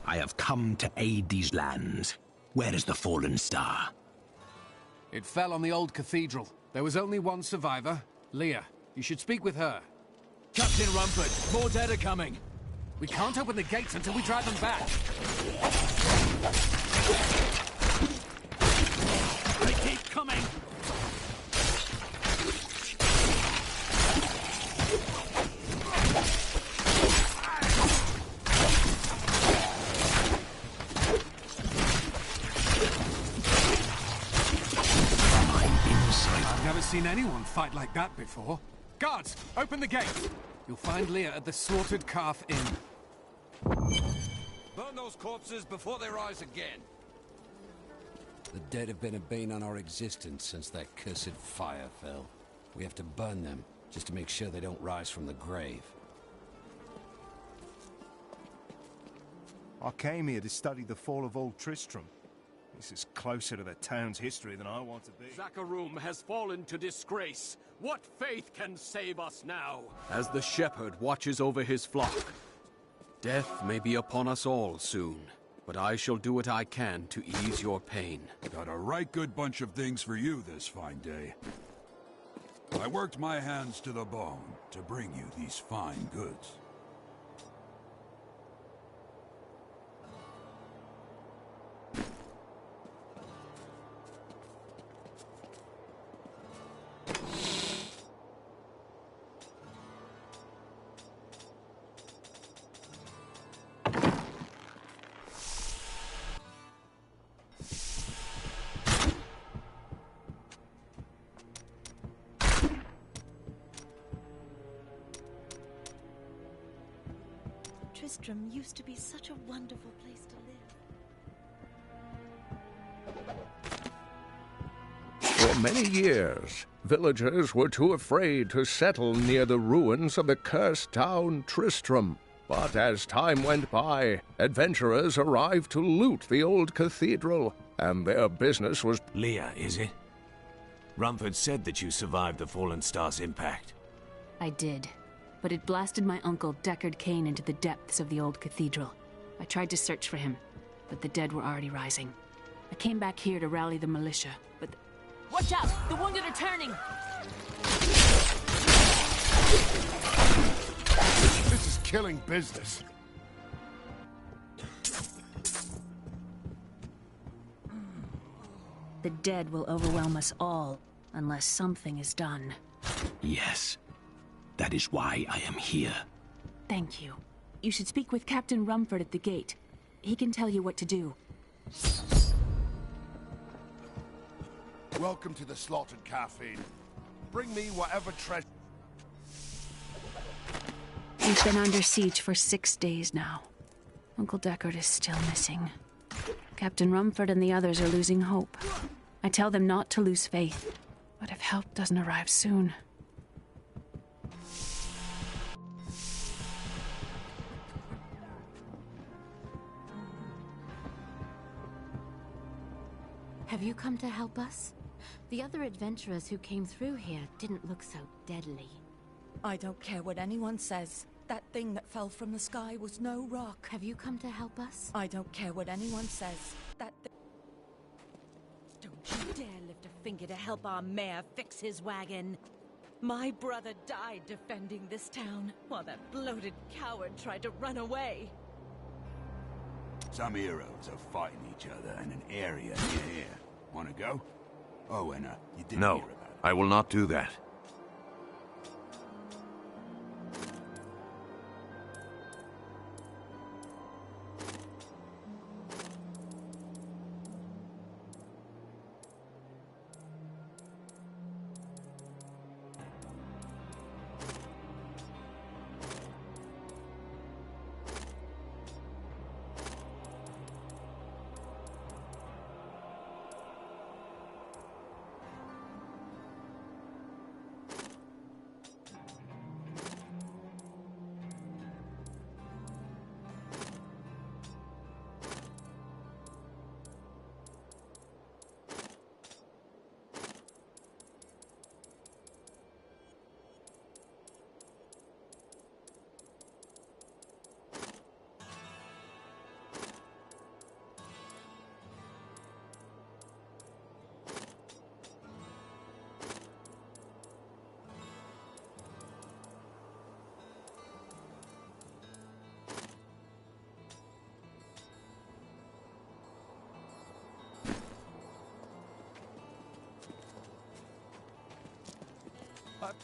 I have come to aid these lands. Where is the fallen star? It fell on the old cathedral. There was only one survivor, Leah. You should speak with her. Captain Rumford, more dead are coming. We can't open the gates until we drive them back. They keep coming. I've never seen anyone fight like that before. Guards, open the gate. You'll find Leah at the Slaughtered Calf Inn. Burn those corpses before they rise again. The dead have been a bane on our existence since that cursed fire fell. We have to burn them, just to make sure they don't rise from the grave. I came here to study the fall of Old Tristram. This is closer to the town's history than I want to be. Zakarum has fallen to disgrace. What faith can save us now? As the shepherd watches over his flock. Death may be upon us all soon, but I shall do what I can to ease your pain. Got a right good bunch of things for you this fine day. I worked my hands to the bone to bring you these fine goods. Tristram used to be such a wonderful place to live. For many years, villagers were too afraid to settle near the ruins of the cursed town Tristram. But as time went by, adventurers arrived to loot the old cathedral, and their business was... Leah, is it? Rumford said that you survived the Fallen Star's impact. I did. But it blasted my uncle, Deckard Cain, into the depths of the old cathedral. I tried to search for him, but the dead were already rising. I came back here to rally the militia, but... Watch out! The wounded are turning! This is killing business. The dead will overwhelm us all, unless something is done. Yes. That is why I am here. Thank you. You should speak with Captain Rumford at the gate. He can tell you what to do. Welcome to the Slaughtered Calf Inn. Bring me whatever treasure... We've been under siege for 6 days now. Uncle Deckard is still missing. Captain Rumford and the others are losing hope. I tell them not to lose faith, but if help doesn't arrive soon... Have you come to help us? The other adventurers who came through here didn't look so deadly. I don't care what anyone says. That thing that fell from the sky was no rock. Have you come to help us? I don't care what anyone says. Don't you dare lift a finger to help our mayor fix his wagon. My brother died defending this town, while that bloated coward tried to run away. Some heroes are fighting each other in an area near here. Wanna go? Oh, and you didn't No, hear about it. I will not do that.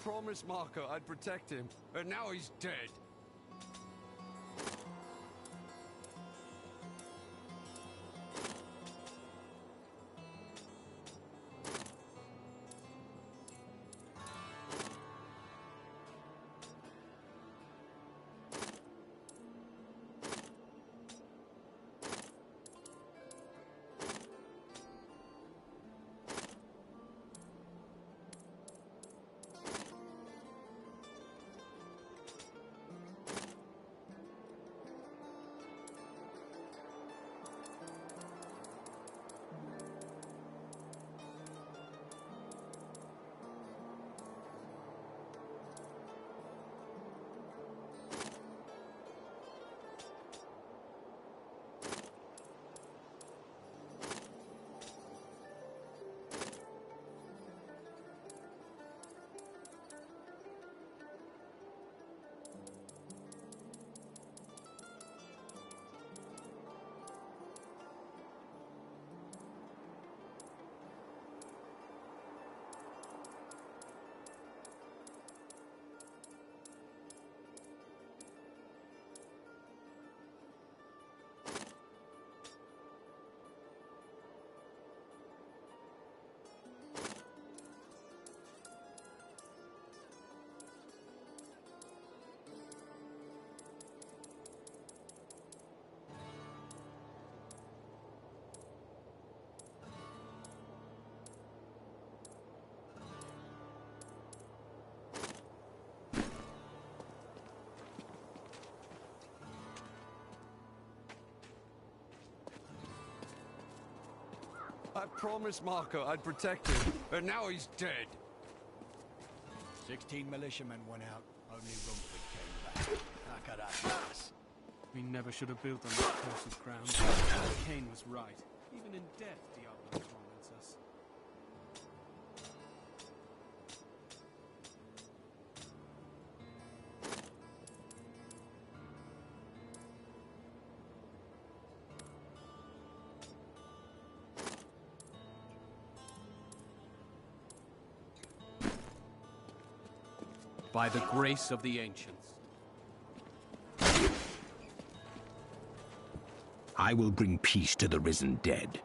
promised Marco I'd protect him, and now he's dead. I promised Marco I'd protect him, and now he's dead. 16 militiamen went out. Only Rumford came back. How could I pass? We never should have built on that cursed ground. Cain was right. Even in death, Diablo torments us. By the grace of the ancients. I will bring peace to the risen dead.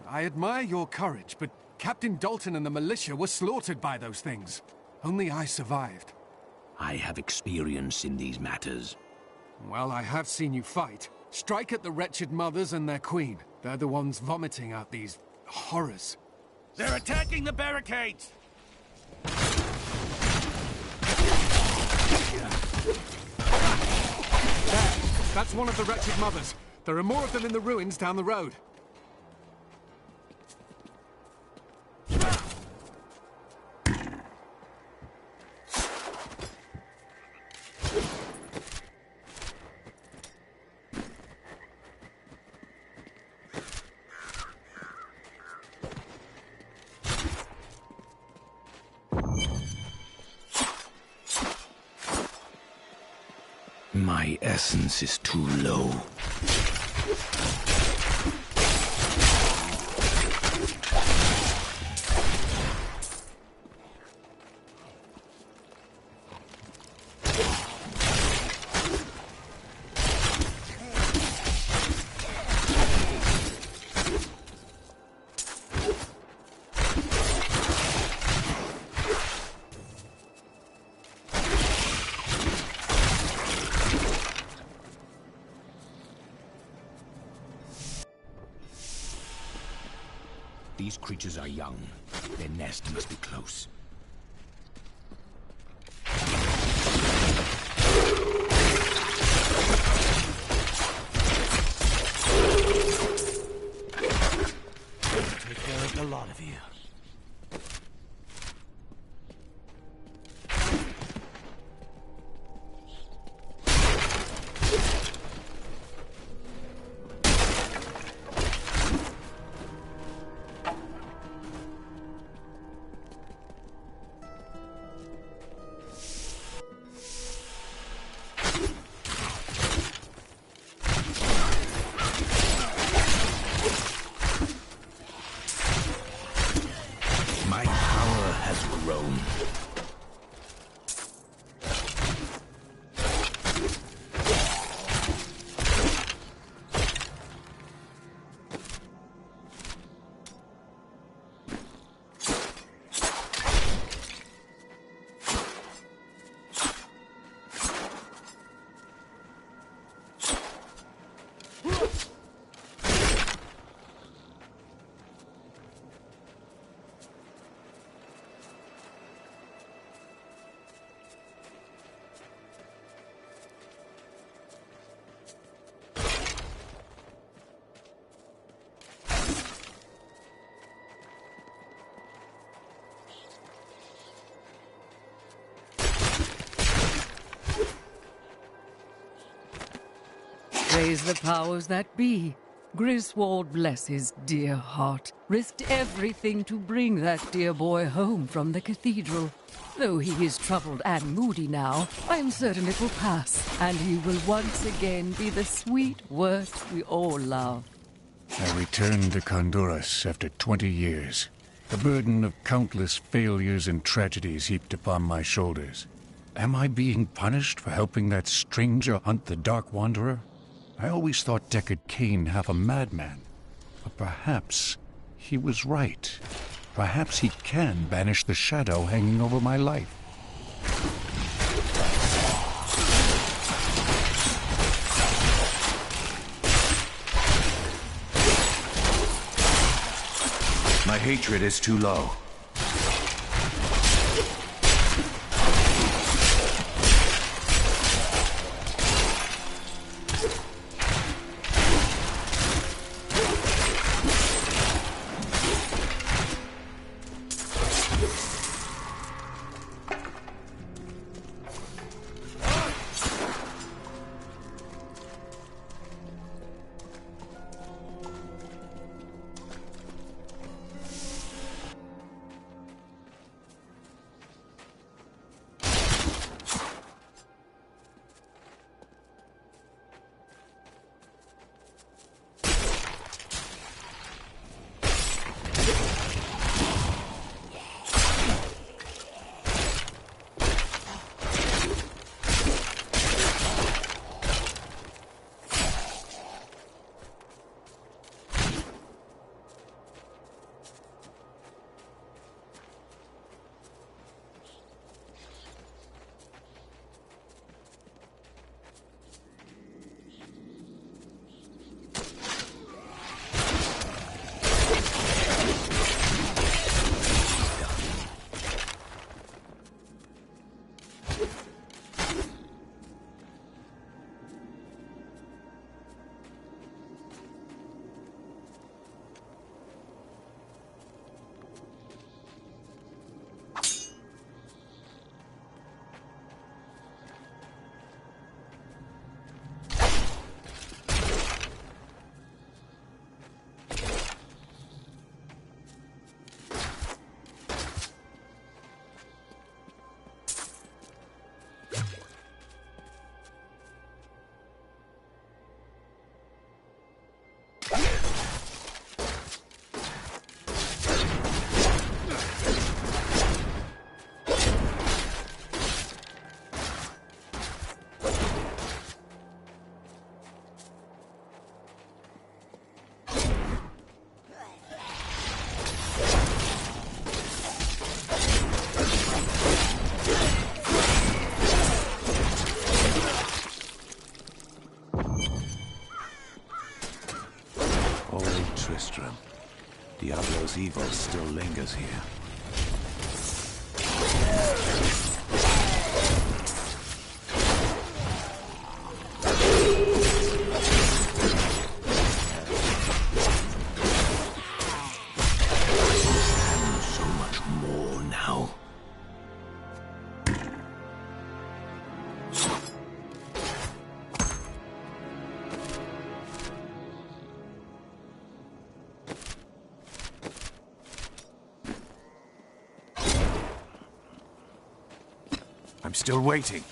I admire your courage, but Captain Dalton and the militia were slaughtered by those things. Only I survived. I have experience in these matters. Well, I have seen you fight. Strike at the wretched mothers and their queen. They're the ones vomiting out these horrors. They're attacking the barricades! That's one of the wretched mothers. There are more of them in the ruins down the road. My essence is too low. These creatures are young. Their nest must be close. Take care of the lot of you. Praise the powers that be. Griswold, bless his dear heart, risked everything to bring that dear boy home from the cathedral. Though he is troubled and moody now, I am certain it will pass, and he will once again be the sweet Wirt we all love. I returned to Honduras after 20 years. The burden of countless failures and tragedies heaped upon my shoulders. Am I being punished for helping that stranger hunt the Dark Wanderer? I always thought Deckard Cain half a madman. But perhaps he was right. Perhaps he can banish the shadow hanging over my life. My hatred is too low. Diablo's evil still lingers here. So much more now. I'm still waiting.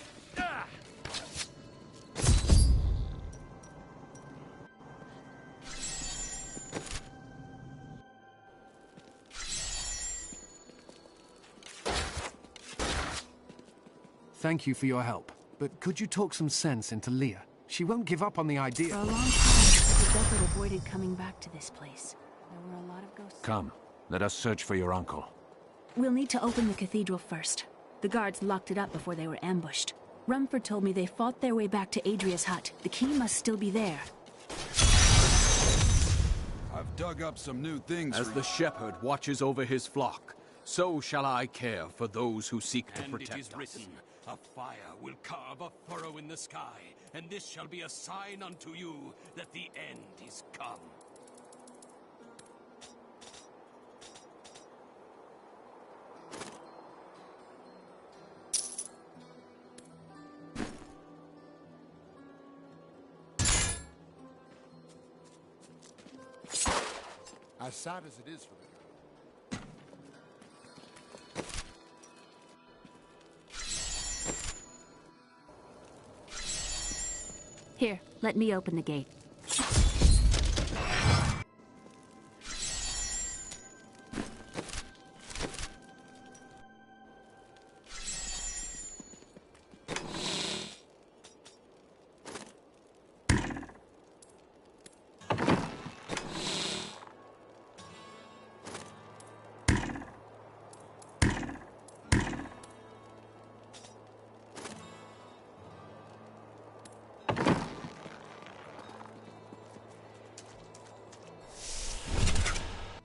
Thank you for your help, but could you talk some sense into Leah? She won't give up on the idea. For a long time, the Deckard avoided coming back to this place. There were a lot of ghosts. Come, let us search for your uncle. We'll need to open the cathedral first. The guards locked it up before they were ambushed. Rumford told me they fought their way back to Adria's hut. The key must still be there. I've dug up some new things. As the shepherd watches over his flock, so shall I care for those who seek to protect us. And it is written, a fire will carve a furrow in the sky, and this shall be a sign unto you that the end is come. As sad as it is for the girl. Here, let me open the gate.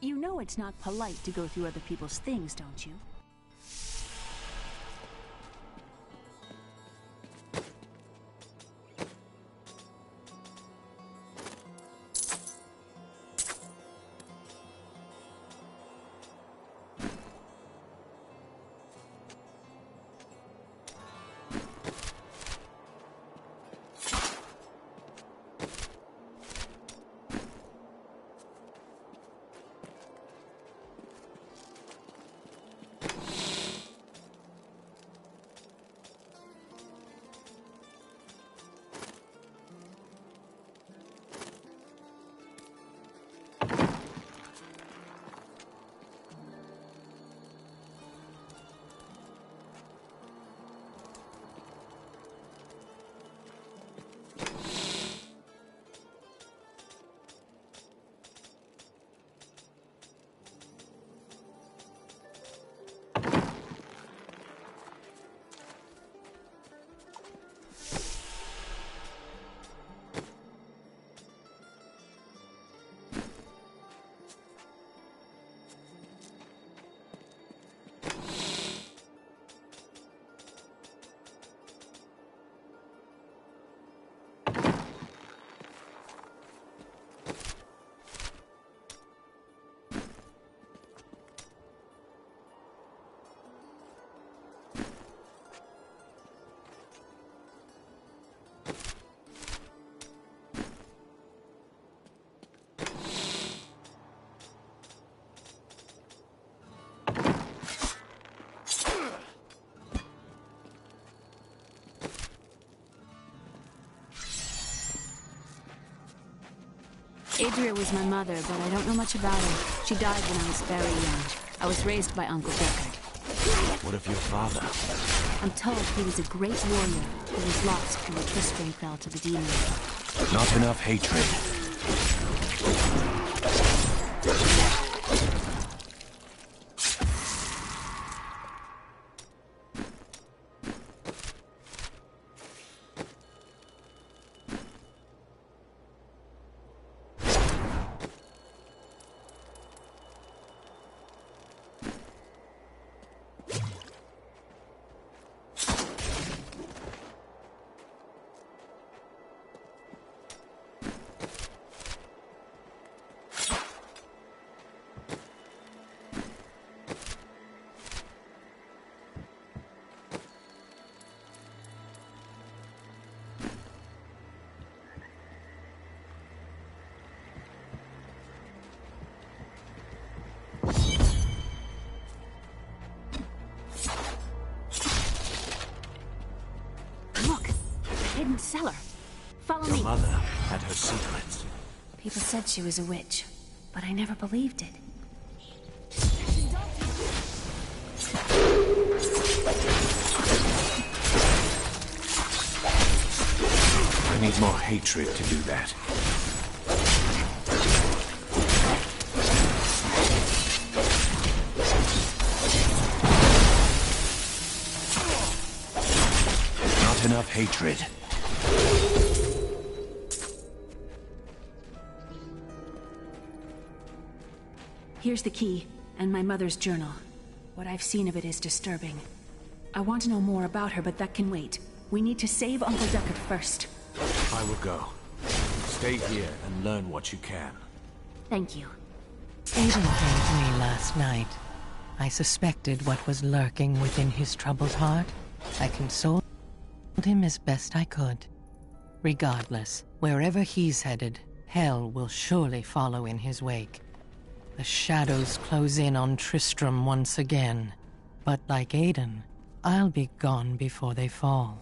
You know it's not polite to go through other people's things, don't you? Adria was my mother, but I don't know much about her. She died when I was very young. I was raised by Uncle Deckard. What of your father? I'm told he was a great warrior who was lost when Tristram fell to the demons. Not enough hatred. Cellar. Follow Your me. mother had her secrets. People said she was a witch, but I never believed it. I need more hatred to do that. Not enough hatred. Here's the key, and my mother's journal. What I've seen of it is disturbing. I want to know more about her, but that can wait. We need to save Uncle Deckard first. I will go. Stay here and learn what you can. Thank you. Aiden came to me last night. I suspected what was lurking within his troubled heart. I consoled him as best I could. Regardless, wherever he's headed, hell will surely follow in his wake. The shadows close in on Tristram once again. But like Aiden, I'll be gone before they fall.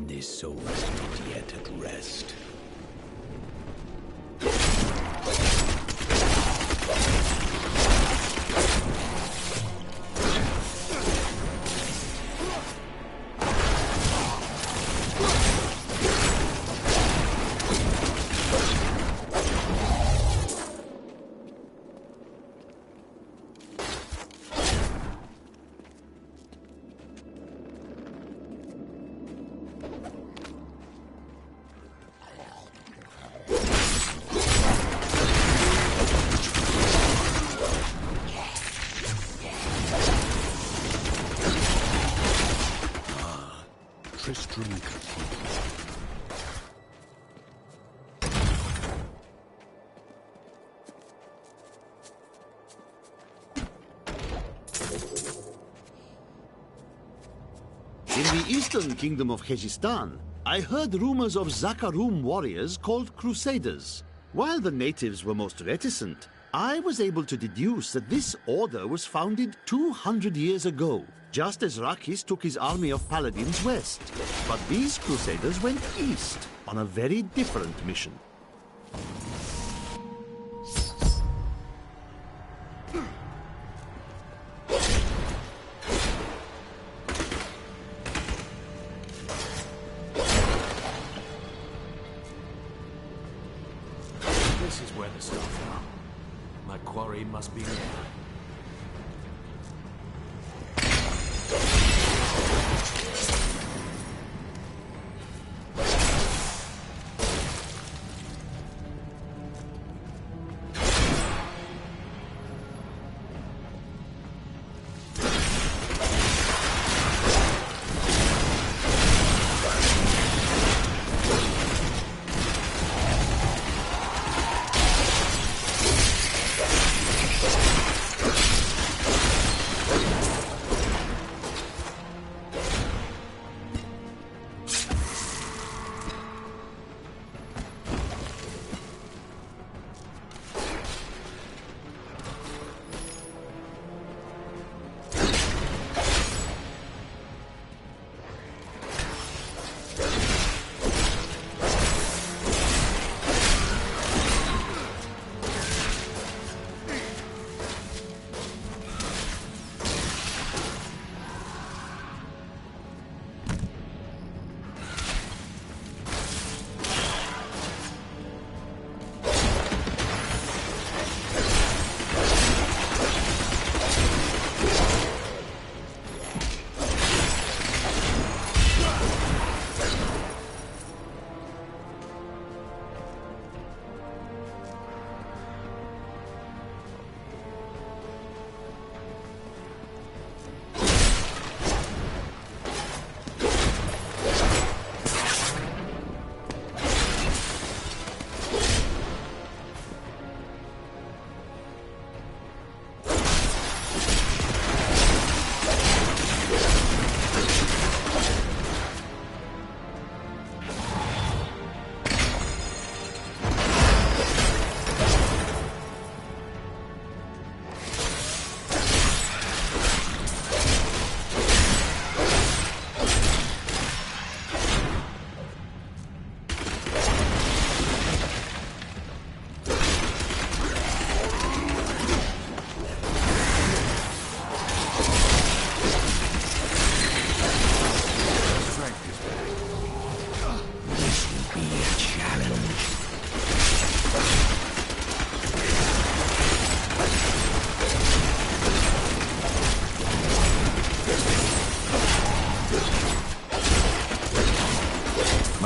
This soul is not yet at rest. In the eastern kingdom of Khejistan, I heard rumors of Zakarum warriors called Crusaders. While the natives were most reticent, I was able to deduce that this order was founded 200 years ago, just as Rakis took his army of paladins west. But these Crusaders went east on a very different mission. This is where the stuff are. My quarry must be near.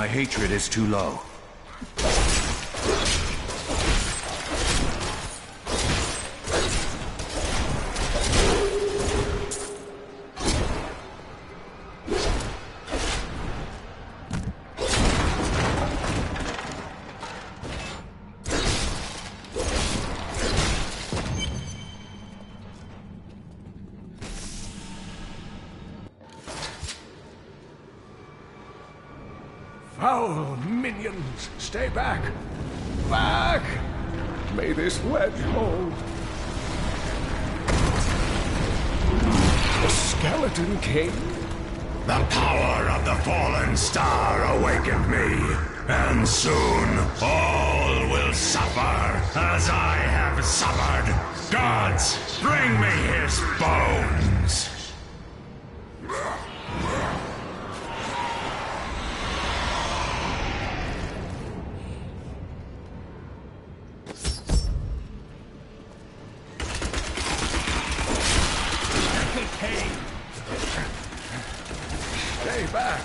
My hatred is too low. Foul minions! Stay back! Back! May this wedge hold. The Skeleton King? The power of the fallen star awakened me, and soon all will suffer as I have suffered. Gods, bring me his bones! Stay back!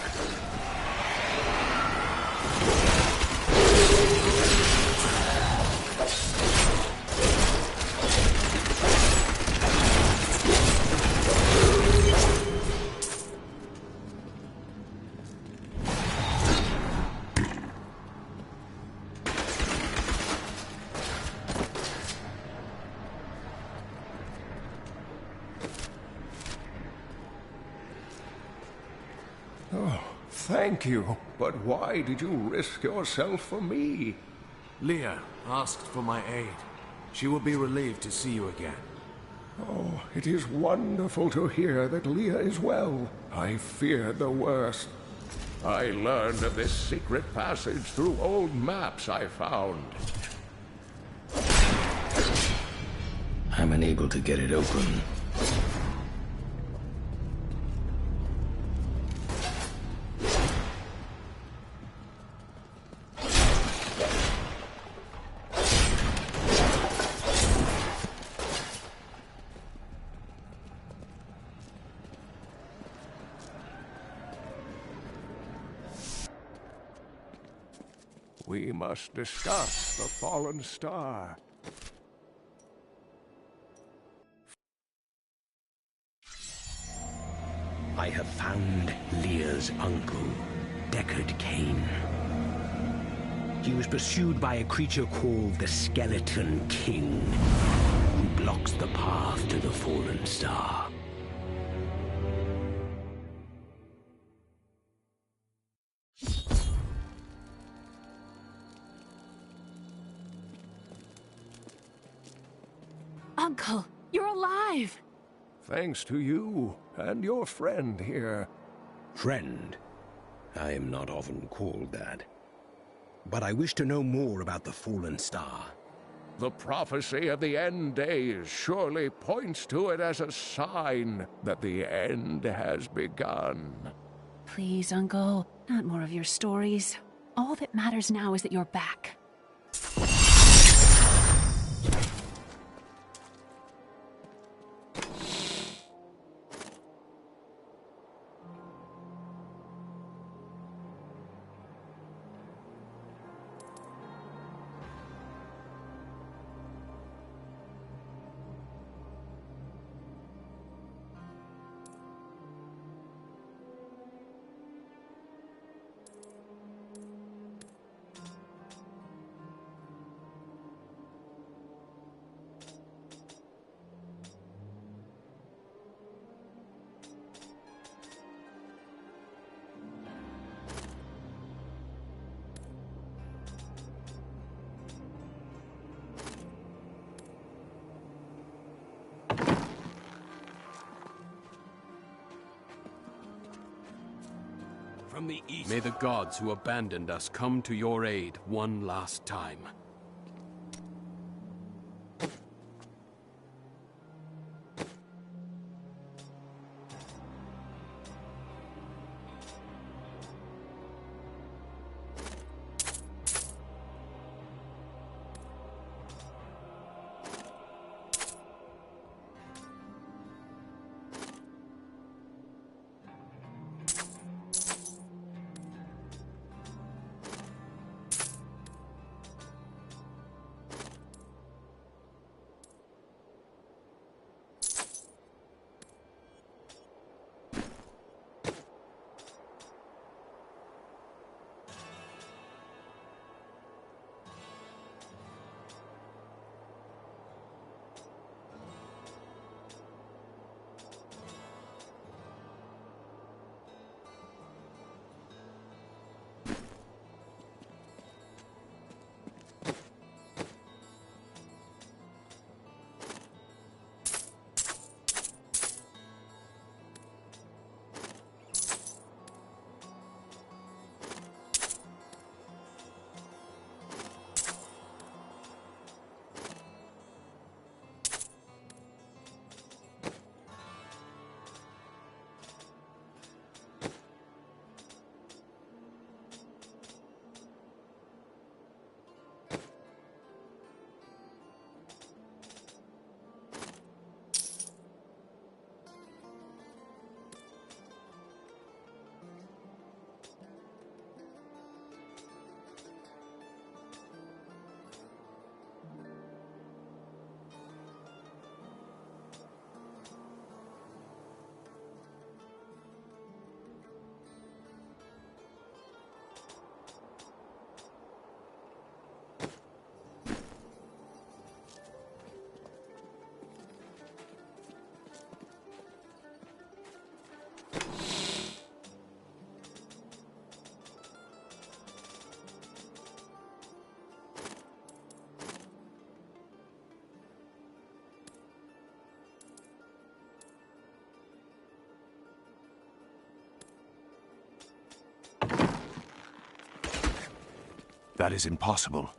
Oh, thank you. But why did you risk yourself for me? Leah asked for my aid. She will be relieved to see you again. Oh, it is wonderful to hear that Leah is well. I feared the worst. I learned of this secret passage through old maps I found. I'm unable to get it open. We must discuss the fallen star. I have found Leah's uncle, Deckard Cain. He was pursued by a creature called the Skeleton King, who blocks the path to the fallen star. Uncle, you're alive! Thanks to you and your friend here. Friend? I am not often called that. But I wish to know more about the fallen star. The prophecy of the end days surely points to it as a sign that the end has begun. Please, Uncle, not more of your stories. All that matters now is that you're back. From the east. May the gods who abandoned us come to your aid one last time. That is impossible.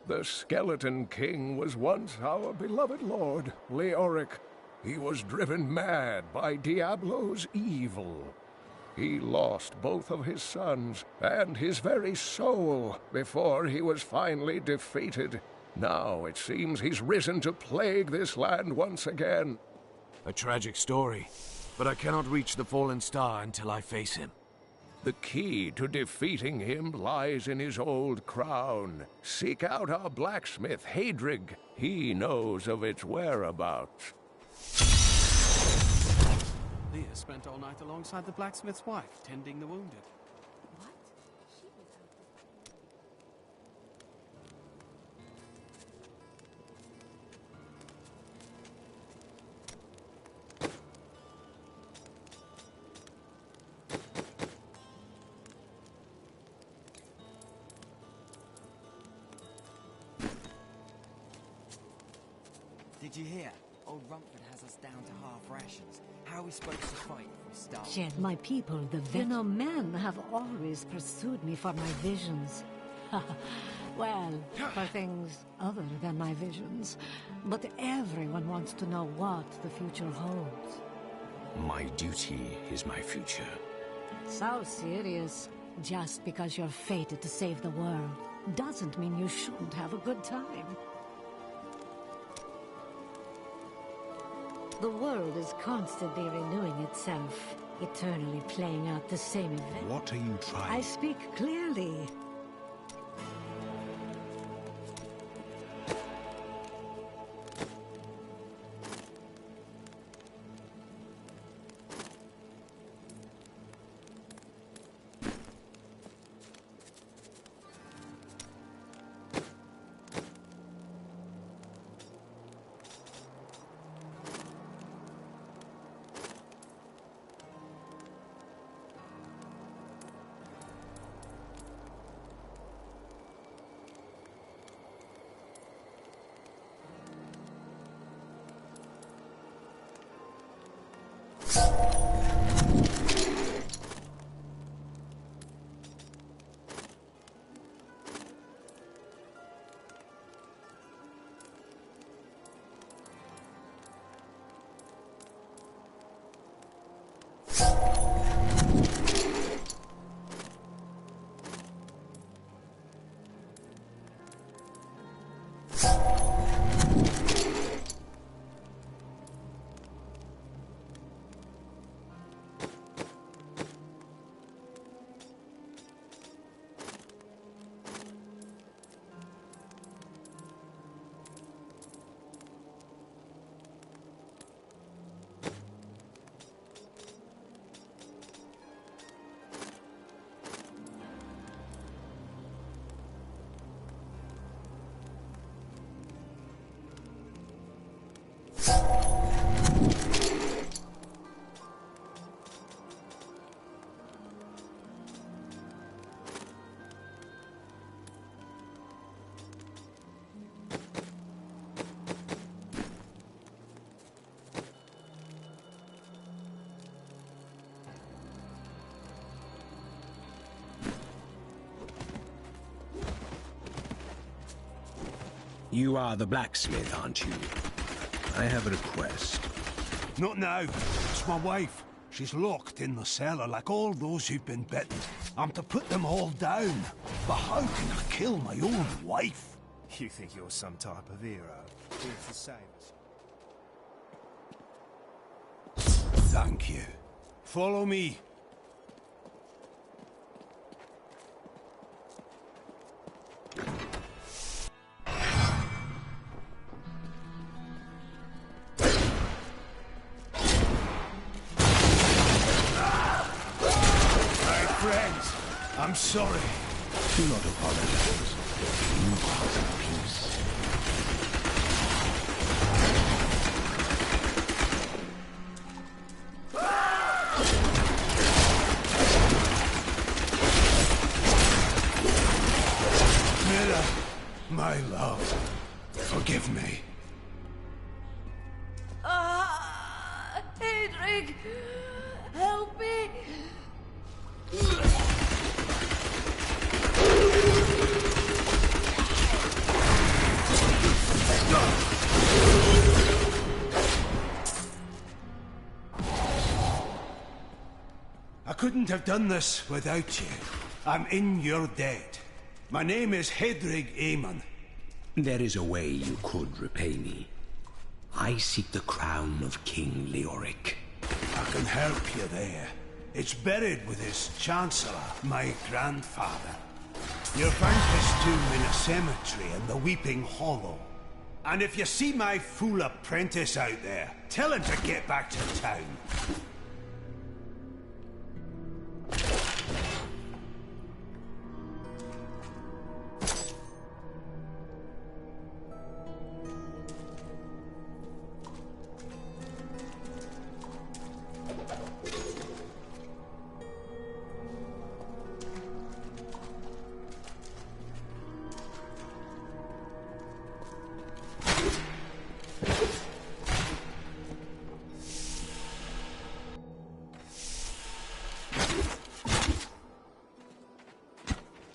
The Skeleton King was once our beloved lord, Leoric. He was driven mad by Diablo's evil. He lost both of his sons and his very soul before he was finally defeated. Now it seems he's risen to plague this land once again. A tragic story, but I cannot reach the fallen star until I face him. The key to defeating him lies in his old crown. Seek out our blacksmith, Hadrig. He knows of its whereabouts. Leah spent all night alongside the blacksmith's wife, tending the wounded. Did you hear? Old Rumford has us down to half rations. How are we supposed to fight if we starve? Yet my people, men have always pursued me for my visions. Well, for things other than my visions. But everyone wants to know what the future holds. My duty is my future. So serious. Just because you're fated to save the world doesn't mean you shouldn't have a good time. The world is constantly renewing itself, eternally playing out the same event. What are you trying? I speak clearly. You are the blacksmith, aren't you? I have a request. Not now. It's my wife. She's locked in the cellar like all those who've been bitten. I'm to put them all down. But how can I kill my own wife? You think you're some type of hero? It's the same as... Thank you. Follow me. I'm sorry. Do not apologize. You are in peace. Mira, my love, forgive me. Help me! I couldn't have done this without you. I'm in your debt. My name is Hedrig Aemon. There is a way you could repay me. I seek the crown of King Leoric. I can help you there. It's buried with his Chancellor, my grandfather. You'll find his tomb in a cemetery in the Weeping Hollow. And if you see my fool apprentice out there, tell him to get back to town.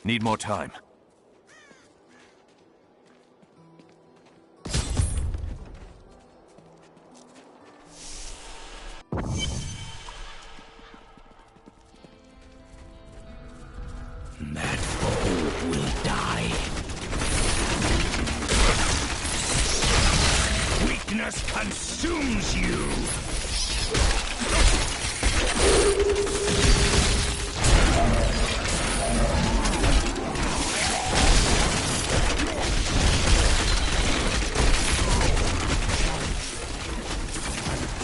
Need more time. That fool will die. Weakness consumes you.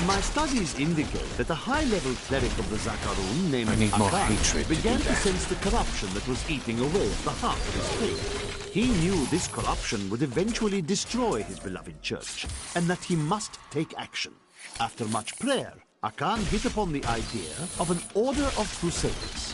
My studies indicate that a high-level cleric of the Zakarum named I need more Akan hatred to began do to that. sense the corruption that was eating away at the heart of his faith. He knew this corruption would eventually destroy his beloved church, and that he must take action. After much prayer, Akan hit upon the idea of an order of crusaders.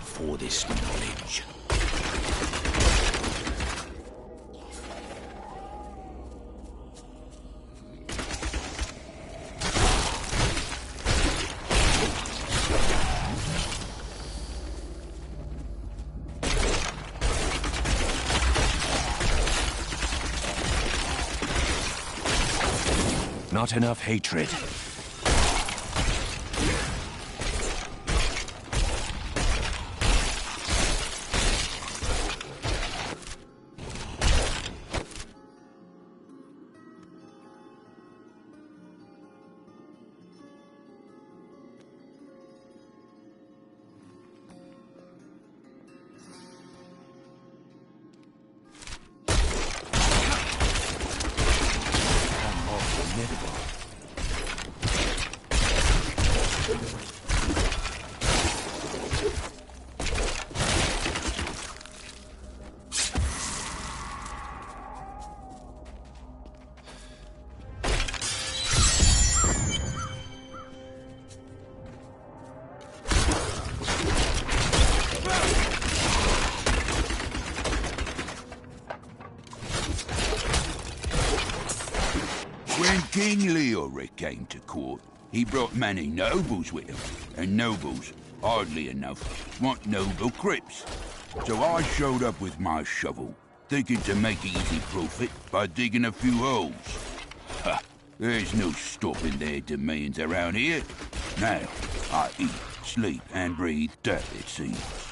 For this knowledge. Not enough hatred. When King Leoric came to court, he brought many nobles with him, and nobles, hardly enough, want noble crypts. So I showed up with my shovel, thinking to make easy profit by digging a few holes. Ha! There's no stopping their demands around here. Now, I eat, sleep, and breathe dirt, it seems.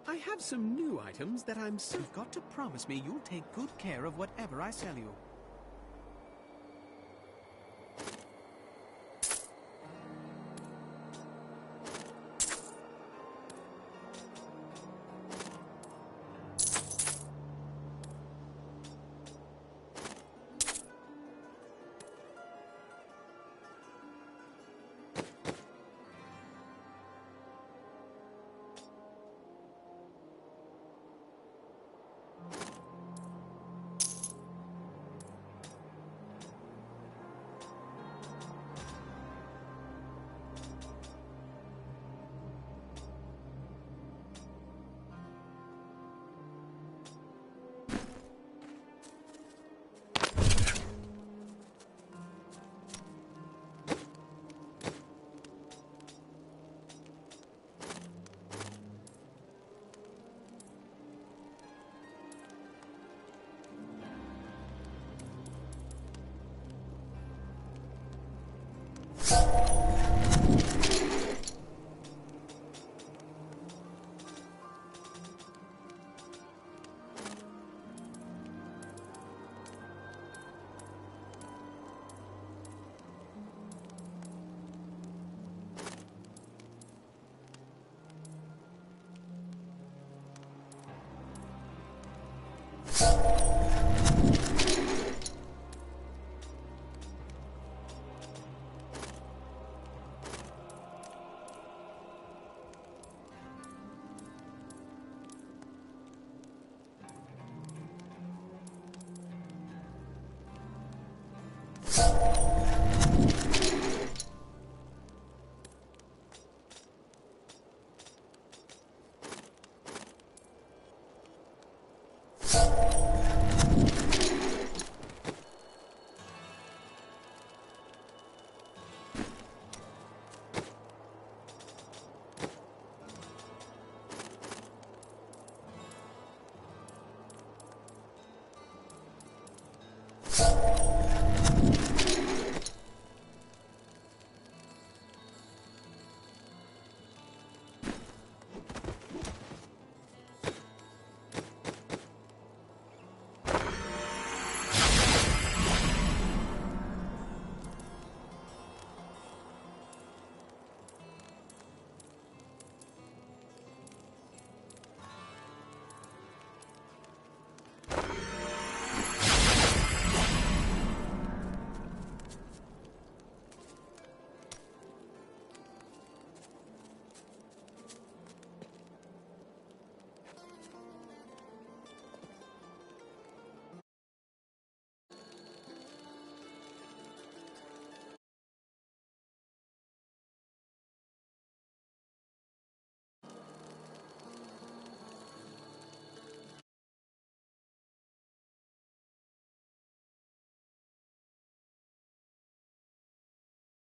I have some new items that You've got to promise me you'll take good care of whatever I sell you.